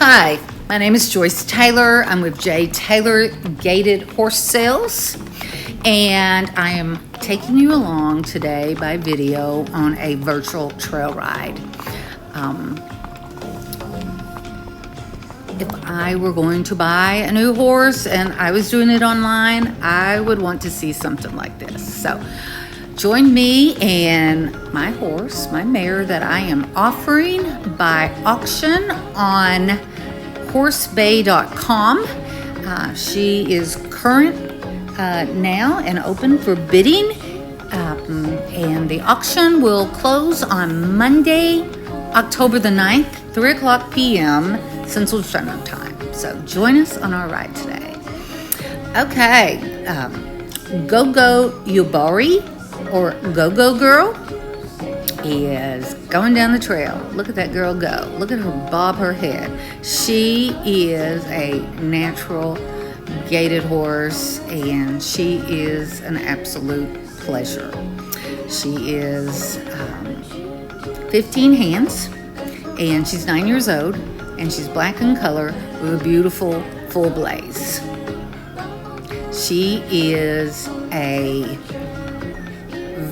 Hi, my name is Joyce Taylor. I'm with J. Taylor Gated Horse Sales, and I am taking you along today by video on a virtual trail ride. If I were going to buy a new horse and I was doing it online, I would want to see something like this. So join me and my horse, my mare, that I am offering by auction on horsebay.com. She is current now and open for bidding. And the auction will close on Monday, October the 9th, 3 o'clock p.m. Central Standard Time. So join us on our ride today. Okay, GoGo Yubari, or GoGo Girl, is going down the trail. Look at that girl go. Look at her bob her head. She is a natural gaited horse, and she is an absolute pleasure. She is 15 hands, and she's 9 years old, and she's black in color with a beautiful full blaze. She is a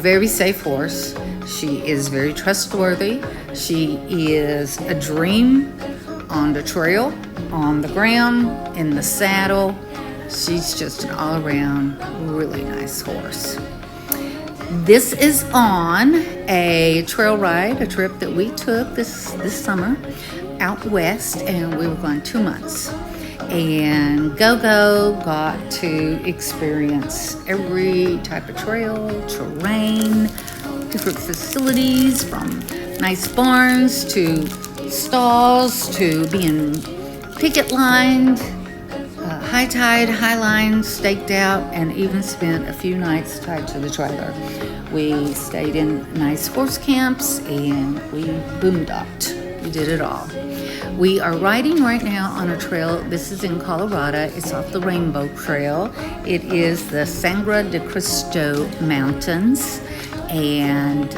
very safe horse. She is very trustworthy. She is a dream on the trail, on the ground, in the saddle. She's just an all-around really nice horse. This is on a trail ride, a trip that we took this summer out west, and we were gone 2 months. And GoGo got to experience every type of trail, terrain, different facilities, from nice barns to stalls to being picket lined, high tide, high line, staked out, and even spent a few nights tied to the trailer. We stayed in nice horse camps and we boondocked. We did it all. We are riding right now on a trail. This is in Colorado. It's off the Rainbow Trail. It is the Sangre de Cristo Mountains. And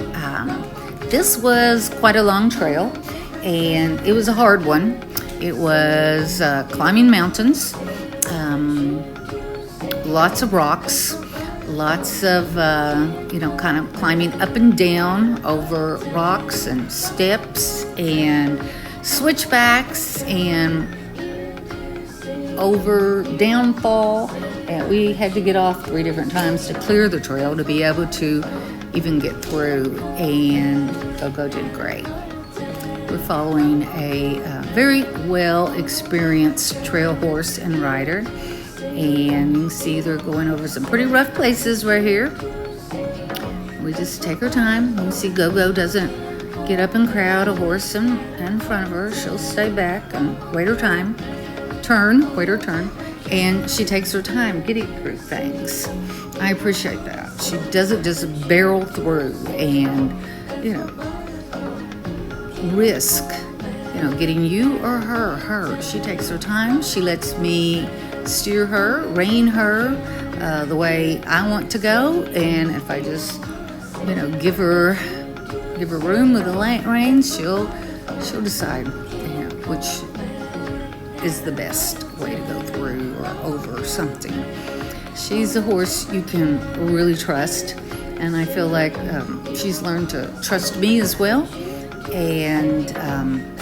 this was quite a long trail, and it was a hard one. It was climbing mountains, lots of rocks, lots of, kind of climbing up and down over rocks and steps and switchbacks and over downfall. And we had to get off 3 different times to clear the trail to be able to even get through, and GoGo did great. We're following a very well experienced trail horse and rider, and you can see they're going over some pretty rough places right here. We just take our time. You can see GoGo doesn't get up and crowd a horse in front of her. She'll stay back and wait her turn, and she takes her time getting through things. I appreciate that. She doesn't just barrel through and, risk, getting you or her. She takes her time. She lets me steer her, rein her the way I want to go. And if I just, give her room with the reins, she'll decide, which is the best way to go through or over something. She's a horse you can really trust, and I feel like she's learned to trust me as well, and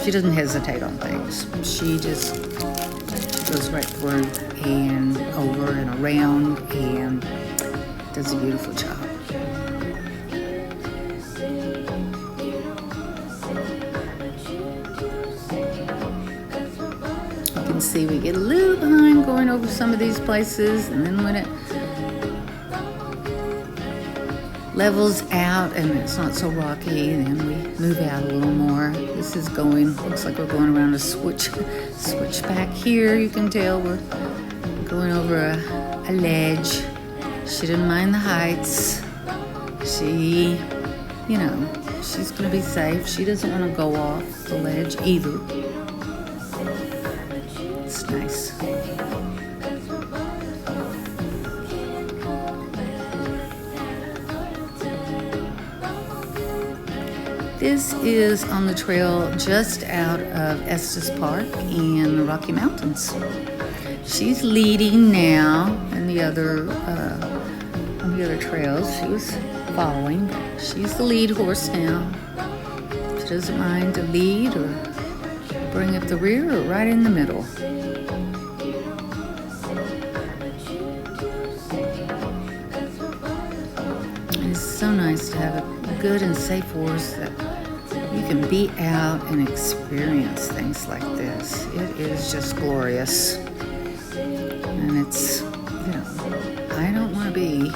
she doesn't hesitate on things. She goes right through and over and around and does a beautiful job. See, we get a little behind going over some of these places, and then when it levels out and it's not so rocky, then we move out a little more. This is looks like we're going around a switch back here. You can tell we're going over a ledge. She didn't mind the heights. She, she's gonna be safe. She doesn't want to go off the ledge either. It's nice. This is on the trail just out of Estes Park in the Rocky Mountains. She's leading now on the other trails. She was following. She's the lead horse now. She doesn't mind to lead or bring up the rear or right in the middle. It's so nice to have a good and safe horse that you can be out and experience things like this. It is just glorious. And it's, I don't want to be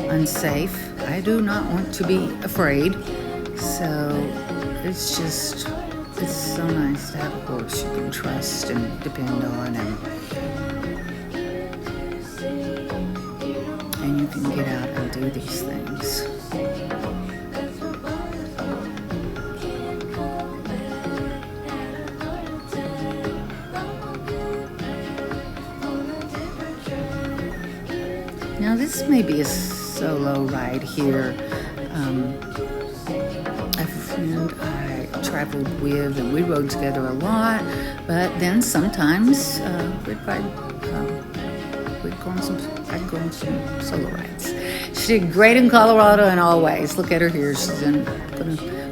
unsafe. I do not want to be afraid. So it's so nice to have a horse you can trust and depend on, and you can get out and do these things. Now this may be a solo ride here. A friend I traveled with and we rode together a lot, but then sometimes I'd go on some solo rides. She did great in Colorado and always. Look at her here.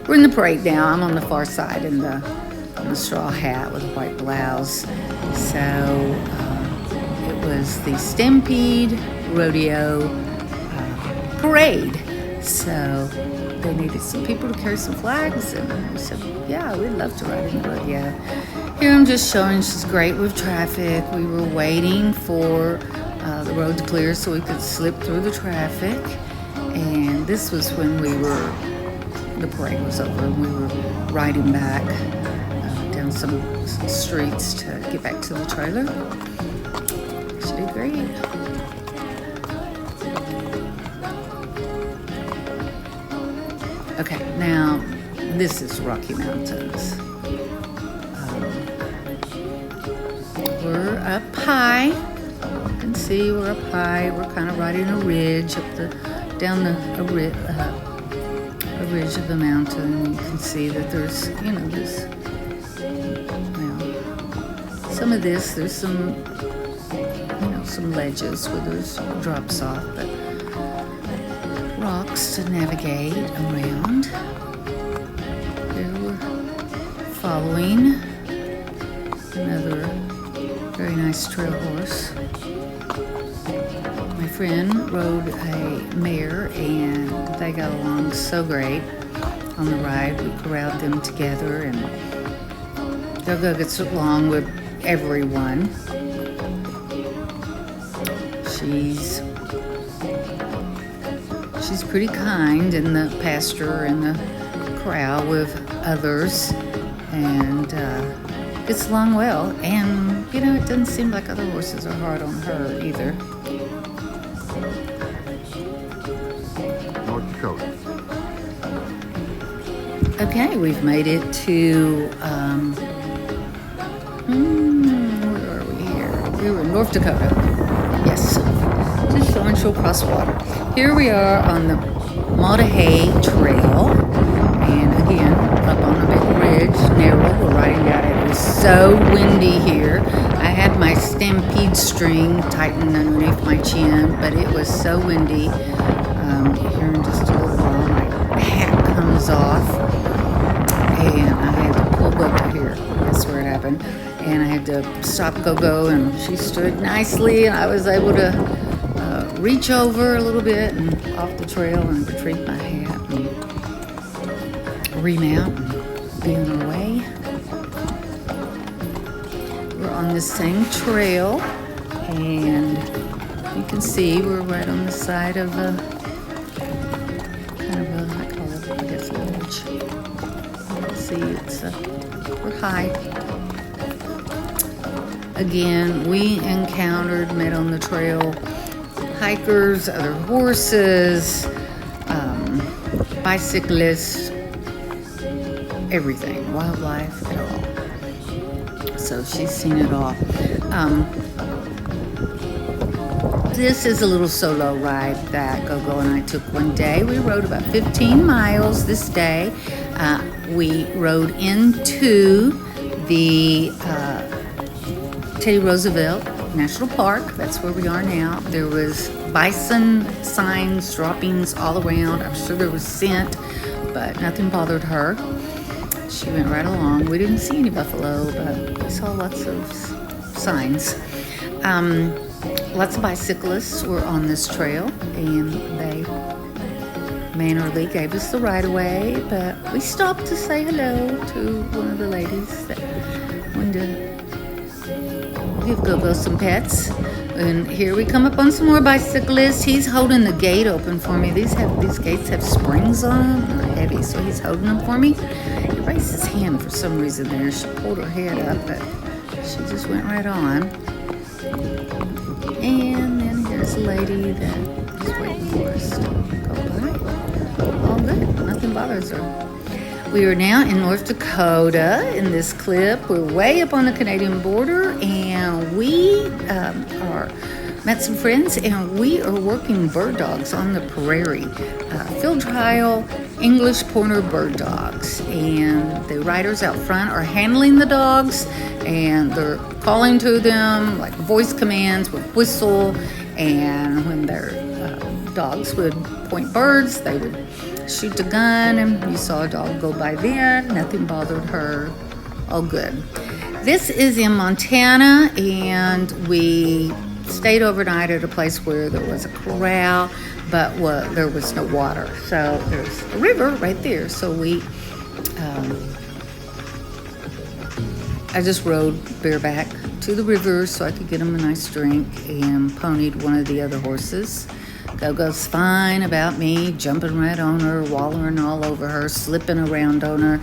We're in the parade now. I'm on the far side in the straw hat with a white blouse. So it was the Stampede Rodeo parade. So they needed some people to carry some flags, and I said, yeah, we'd love to ride in the rodeo. Here I'm just showing she's great with traffic. We were waiting for the road to clear so we could slip through the traffic, and this was when the parade was over and we were riding back down some streets to get back to the trailer. She did great. Okay, now this is Rocky Mountains. We're up high. You can see we're up high. We're kind of riding a ridge down a ridge of the mountain. You can see that there's some of this. There's some ledges where there's drops off, but rocks to navigate around. Here we're following another very nice trail horse. My friend rode a mare and they got along so great on the ride. We corralled them together, and GoGo gets along with everyone. She's pretty kind in the pasture and the corral with others, and gets along well. And it doesn't seem like other horses are hard on her either. North Dakota. Okay, we've made it to where are we here? We were in North Dakota. Yes, just showing she'll cross water. Here we are on the Mare Trail, and again, up on a big ridge, narrow. We're riding down it. It was so windy here. I had my Stampede string tightened underneath my chin, but it was so windy. Here in just a little while, my hat comes off, and I had to pull GoGo here. That's where it happened. And I had to stop GoGo, and she stood nicely, and I was able to reach over a little bit and off the trail and retrieve my hat and remount and be on our way. We're on the same trail, and you can see we're right on the side of a I call it, I guess, a ledge. You can see we're high. Again, we met on the trail hikers, other horses, bicyclists, everything, wildlife, at all. So she's seen it all. This is a little solo ride that GoGo and I took one day. We rode about 15 miles this day. we rode into the Teddy Roosevelt National Park. That's where we are now. There was bison signs, droppings all around. I'm sure there was scent, but nothing bothered her. She went right along. We didn't see any buffalo, but we saw lots of signs. Lots of bicyclists were on this trail, and they mannerly gave us the right of way, but we stopped to say hello to one of the ladies that wanted to give GoGo some pets. And here we come up on some more bicyclists. He's holding the gate open for me. These gates have springs on them. They're heavy, so he's holding them for me. He raised his hand for some reason there. She pulled her head up, but she just went right on. And then here's a lady that is waiting for us to go by. All good. Nothing bothers her. We are now in North Dakota in this clip. We're way up on the Canadian border, and we met some friends, and we are working bird dogs on the prairie. Field trial, English pointer bird dogs. And the riders out front are handling the dogs, and they're calling to them, like voice commands with whistle. And when their dogs would point birds, they would shoot the gun, and you saw a dog go by then. Nothing bothered her. All good. This is in Montana, and we stayed overnight at a place where there was a corral, but there was no water. So there's a river right there. So I just rode bareback to the river so I could get him a nice drink, and ponied one of the other horses. GoGo's fine about me jumping right on her, wallering all over her, slipping around on her.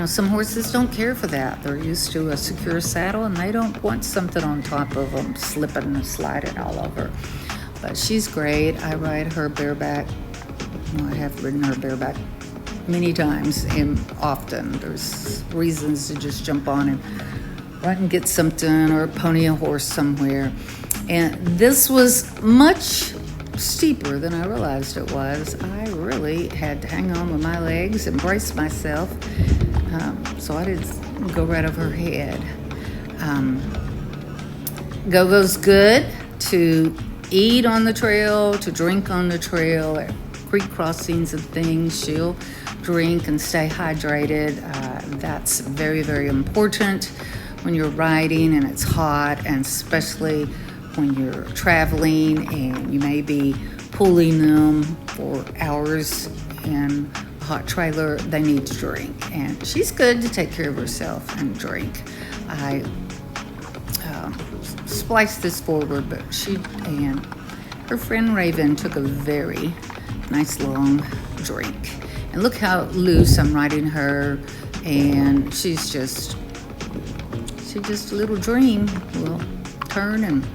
Some horses don't care for that. They're used to a secure saddle, and they don't want something on top of them slipping and sliding all over. But she's great. I ride her bareback. I have ridden her bareback many times, and often there's reasons to just jump on and run and get something or pony a horse somewhere. And this was much steeper than I realized it was. I really had to hang on with my legs and brace myself, so I didn't go right over her head. GoGo's good to eat on the trail, to drink on the trail, at creek crossings and things. She'll drink and stay hydrated. That's very, very important when you're riding and it's hot, and especially when you're traveling and you may be pulling them for hours in a hot trailer. They need to drink, and she's good to take care of herself and drink. I spliced this forward, but she and her friend Raven took a very nice long drink. And look how loose I'm riding her, and she's just a little dream. Will turn and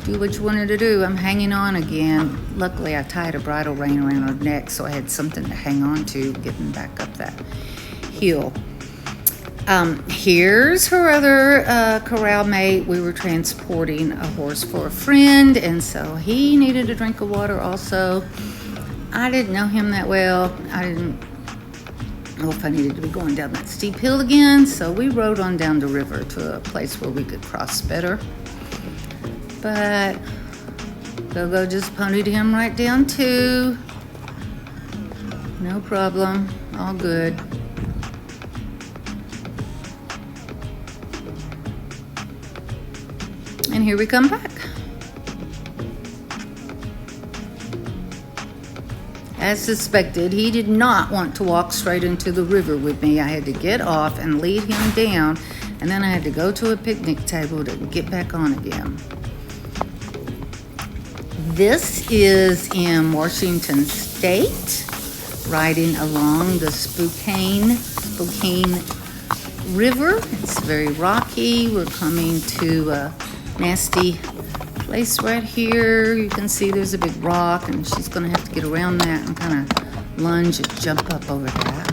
do what you want her to do. I'm hanging on again. Luckily, I tied a bridle rein around her neck, so I had something to hang on to getting back up that hill. Here's her other corral mate. We were transporting a horse for a friend, and so he needed a drink of water also. I didn't know him that well. I didn't know if I needed to be going down that steep hill again, so we rode on down the river to a place where we could cross better. But GoGo just ponied him right down too. No problem. All good. And here we come back. As suspected, he did not want to walk straight into the river with me. I had to get off and lead him down, and then I had to go to a picnic table to get back on again. This is in Washington State, riding along the Spokane River. It's very rocky. We're coming to a nasty place right here. You can see there's a big rock, and she's going to have to get around that and kind of lunge and jump up over that.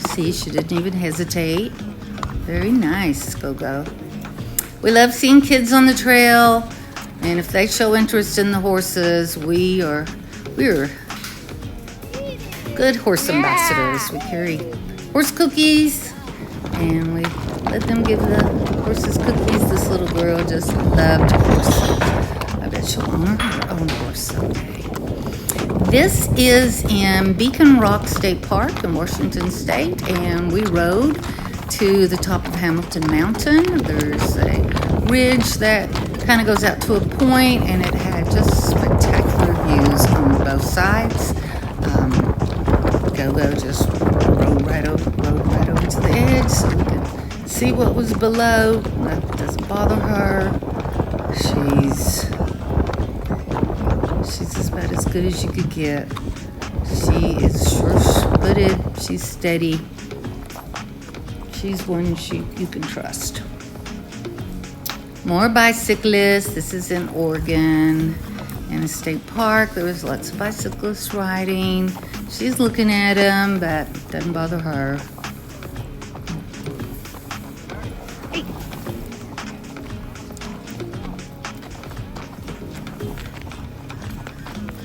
See, she didn't even hesitate. Very nice, GoGo. We love seeing kids on the trail, and if they show interest in the horses, we're good horse ambassadors. We carry horse cookies, and we let them give the horses cookies. This little girl just loved horses. I bet she'll own her own horse someday. This is in Beacon Rock State Park in Washington State, and we rode to the top of Hamilton Mountain. There's a ridge that kind of goes out to a point, and it had just spectacular views on both sides. GoGo just rode right over to the edge so we could see what was below. That doesn't bother her. She's about as good as you could get. She is sure-footed. She's steady. She's one you can trust. More bicyclists. This is in Oregon, in a state park. There was lots of bicyclists riding. She's looking at them, but it doesn't bother her. Hey.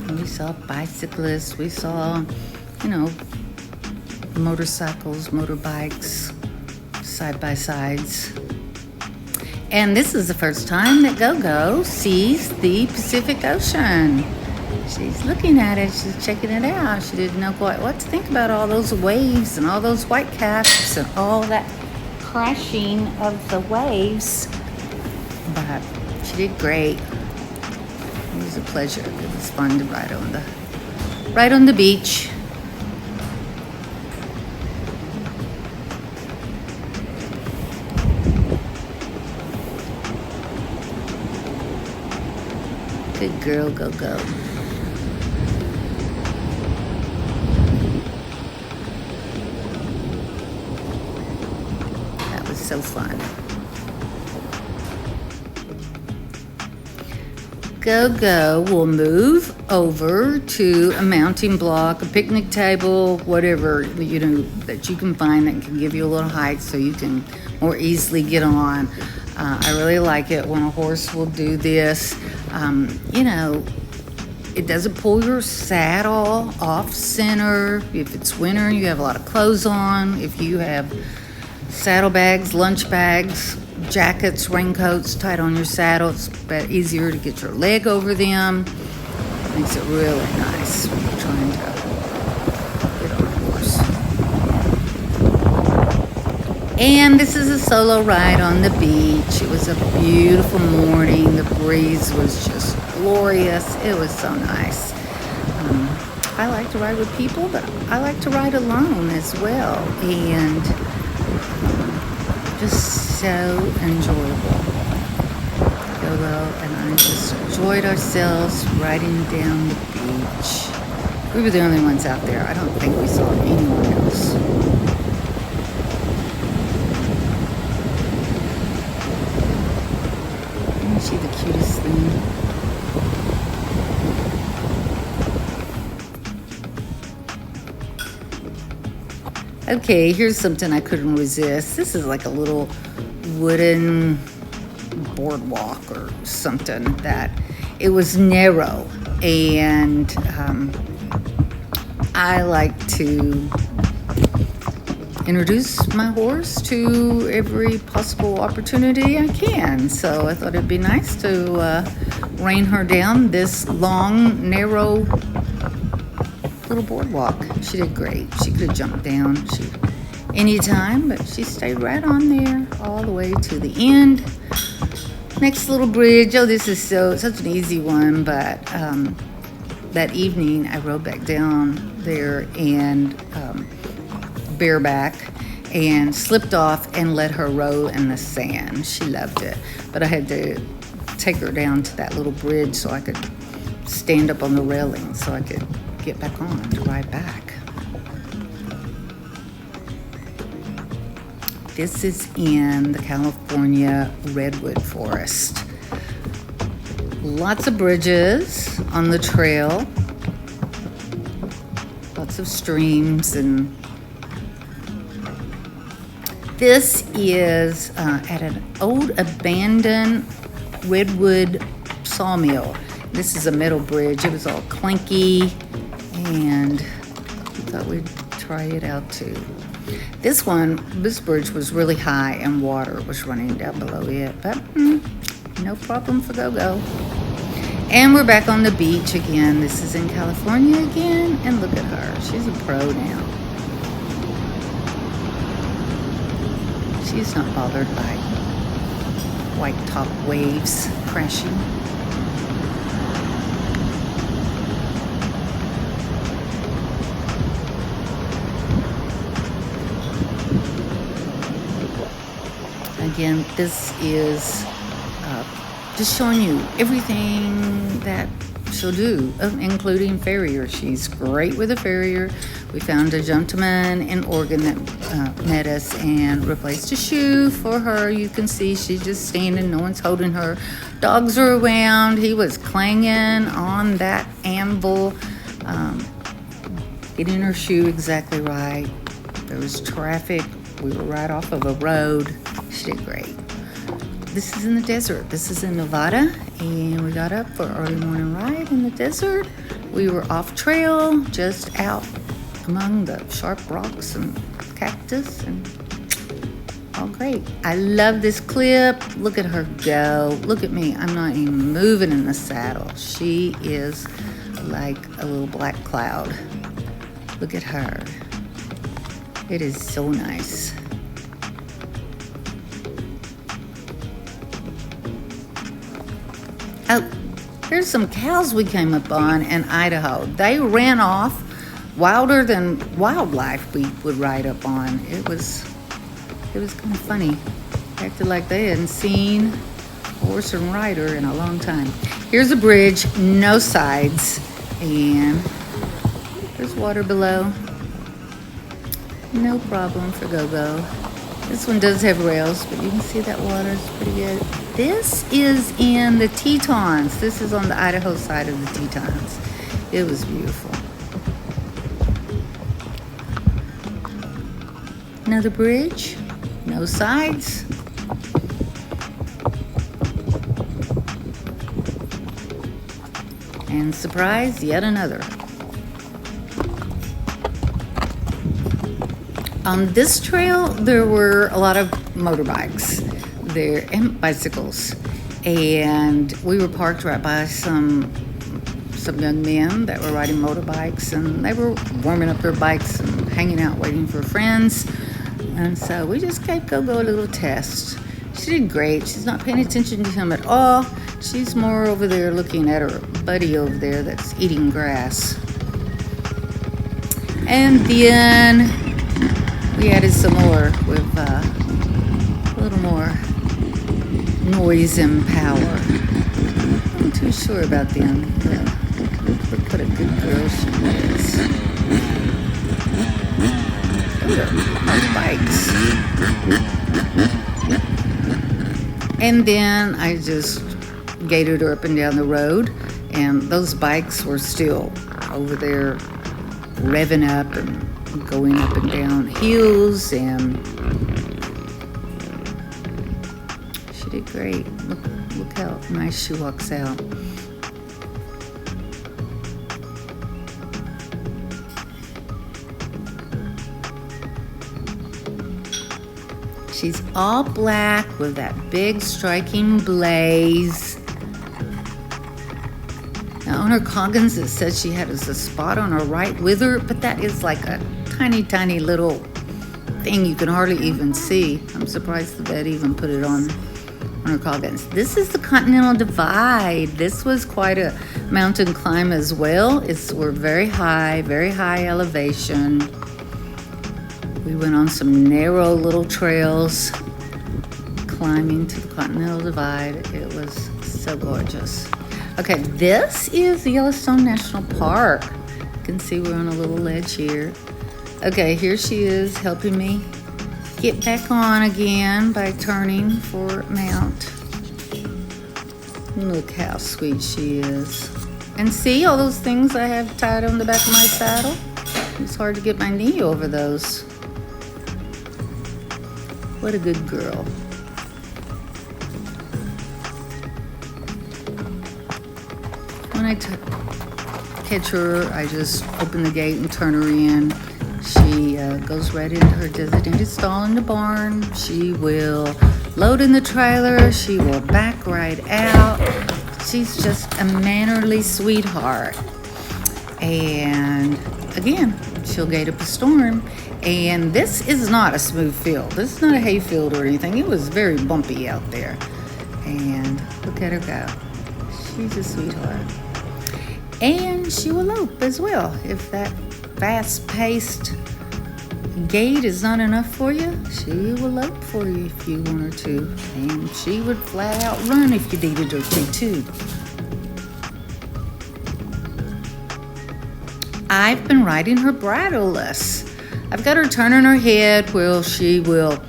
And we saw bicyclists. We saw, motorcycles, motorbikes, side-by-sides. And this is the first time that GoGo sees the Pacific Ocean. She's looking at it. She's checking it out. She didn't know quite what to think about all those waves and all those white caps and all that crashing of the waves. But she did great. It was a pleasure. It was fun to ride on the beach. Good girl, GoGo. That was so fun. GoGo will move over to a mounting block, a picnic table, whatever, that you can find that can give you a little height so you can more easily get on. I really like it when a horse will do this. It doesn't pull your saddle off center. If it's winter, you have a lot of clothes on. If you have saddlebags, lunch bags, jackets, raincoats tied on your saddle, it's easier to get your leg over them. Makes it really nice when you're trying to get on a horse. And this is a solo ride on the beach. It was a beautiful morning. The breeze was just glorious. It was so nice. I like to ride with people, but I like to ride alone as well. And just so enjoyable. GoGo and I just enjoyed ourselves riding down the beach. We were the only ones out there. I don't think we saw anyone else. Isn't she the cutest thing? Okay, here's something I couldn't resist. This is like a little wooden boardwalk or something that it was narrow, and I like to introduce my horse to every possible opportunity I can. So I thought it'd be nice to rein her down this long, narrow little boardwalk. She did great. She could have jumped down anytime, but she stayed right on there all the way to the end. Next little bridge. Oh, this is such an easy one, but that evening I rode back down there and bareback and slipped off and let her roll in the sand. She loved it, but I had to take her down to that little bridge so I could stand up on the railing so I could get back on to ride back. This is in the California redwood forest. Lots of bridges on the trail, lots of streams, and this is at an old abandoned redwood sawmill. This is a metal bridge. It was all clanky, and we thought we'd try it out too. This bridge was really high and water was running down below it, but no problem for GoGo. And we're back on the beach again. This is in California again, and look at her. She's a pro now. She's not bothered by white top waves crashing. Again, this is just showing you everything that she'll do, including Farrier. She's great with a Farrier. We found a gentleman in Oregon that met us and replaced a shoe for her. You can see she's just standing, no one's holding her. Dogs are around. He was clanging on that anvil, getting her shoe exactly right. There was traffic. We were right off of a road. She did great. This is in the desert. This is in Nevada, and we got up for an early morning ride in the desert. We were off trail, just out among the sharp rocks and cactus, and all great. I love this clip. Look at her go. Look at me. I'm not even moving in the saddle. She is like a little black cloud. Look at her. It is so nice. Oh, here's some cows we came up on in Idaho. They ran off wilder than wildlife we would ride up on. It was kind of funny. Acted like they hadn't seen horse and rider in a long time. Here's a bridge, no sides, and there's water below. No problem for GoGo. This one does have rails, but you can see that water is pretty good. This is in the Tetons. This is on the Idaho side of the Tetons. It was beautiful. Another bridge, no sides. And surprise, yet another. On this trail, there were a lot of motorbikes there and bicycles, and we were parked right by some young men that were riding motorbikes, and they were warming up their bikes and hanging out waiting for friends. And so we just gave GoGo a little test. She did great. She's not paying attention to him at all. She's more over there looking at her buddy over there that's eating grass. And then we added some more with a little more noise and power. I'm not too sure about them. Look what a good girl she is. Those are our bikes. And then I just gated her up and down the road, and those bikes were still over there revving up and going up and down hills, and she did great. Look how nice she walks out. She's all black with that big striking blaze. Now on her Coggins it says she had a spot on her right wither, but that is like a tiny little thing you can hardly even see. I'm surprised the vet even put it on her Coggins. This is the Continental Divide. This was quite a mountain climb as well. We're very high elevation. We went on some narrow little trails climbing to the Continental Divide. It was so gorgeous. Okay, this is the Yellowstone National Park. You can see we're on a little ledge here. Okay, here she is helping me get back on again by turning for mount. Look how sweet she is. And see all those things I have tied on the back of my saddle? It's hard to get my knee over those. What a good girl. When I catch her, I just open the gate and turn her in. She goes right into her designated stall in the barn. She will load in the trailer. She will back right out. She's just a mannerly sweetheart. And again, she'll gate up a storm. And this is not a smooth field. This is not a hay field or anything. It was very bumpy out there. And look at her go. She's a sweetheart. And she will lope as well. If that fast-paced gait is not enough for you, she will lope for you if you want her to. And she would flat out run if you needed her to too. I've been riding her bridleless. I've got her turning her head where she will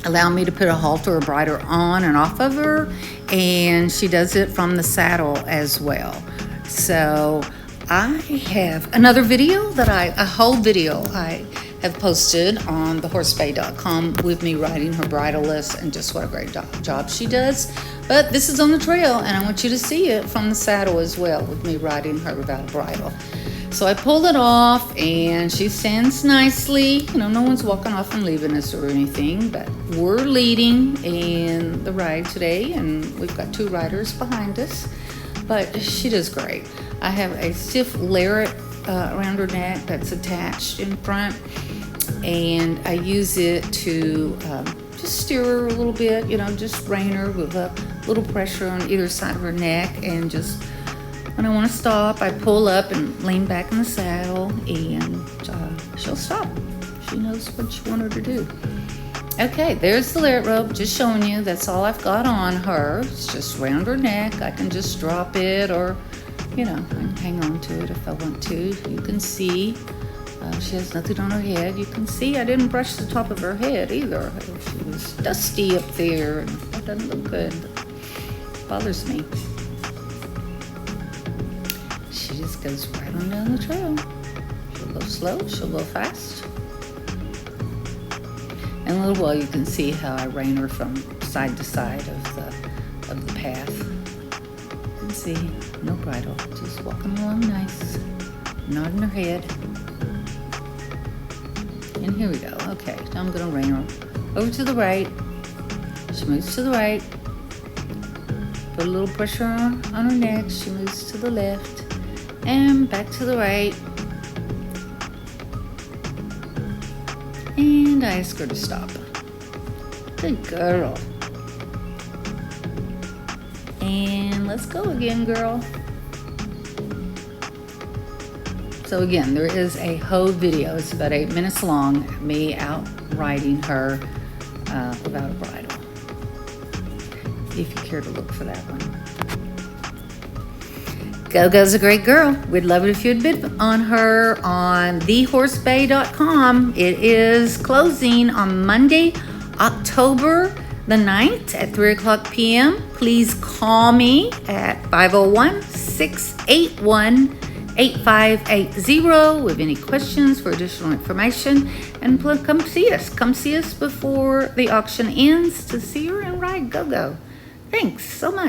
allow me to put a halter or bridle on and off of her, and she does it from the saddle as well. So I have another video a whole video I have posted on thehorsebay.com with me riding her bridleless, and just what a great job she does. But this is on the trail, and I want you to see it from the saddle as well with me riding her without a bridle. So I pulled it off, and she stands nicely. You know, no one's walking off and leaving us or anything, but we're leading in the ride today, and we've got 2 riders behind us. But she does great. I have a stiff lariat around her neck that's attached in front, and I use it to just steer her a little bit, you know, just rein her with a little pressure on either side of her neck, and just when I want to stop, I pull up and lean back in the saddle, and she'll stop. She knows what you want her to do. Okay, there's the lariat rope, just showing you. That's all I've got on her. It's just around her neck. I can just drop it, or, you know, I can hang on to it if I want to. You can see she has nothing on her head. You can see I didn't brush the top of her head either. She was dusty up there, and that doesn't look good. It bothers me. She just goes right on down the trail. She'll go slow, she'll go fast. In a little while, you can see how I rein her from side to side of the path. You can see, no bridle, just walking along nice, nodding her head. And here we go. Okay, now I'm gonna rein her over to the right. She moves to the right. Put a little pressure on her neck. She moves to the left. And back to the right. And I ask her to stop. Good girl. And let's go again, girl. So again, there is a whole video. It's about 8 minutes long. Me out riding her without a bridle. If you care to look for that one. GoGo's a great girl. We'd love it if you'd bid on her on thehorsebay.com. It is closing on Monday, October the 9th at 3 o'clock p.m. Please call me at 501-681-8580 with any questions for additional information. And come see us. Come see us before the auction ends to see her and ride GoGo. Thanks so much.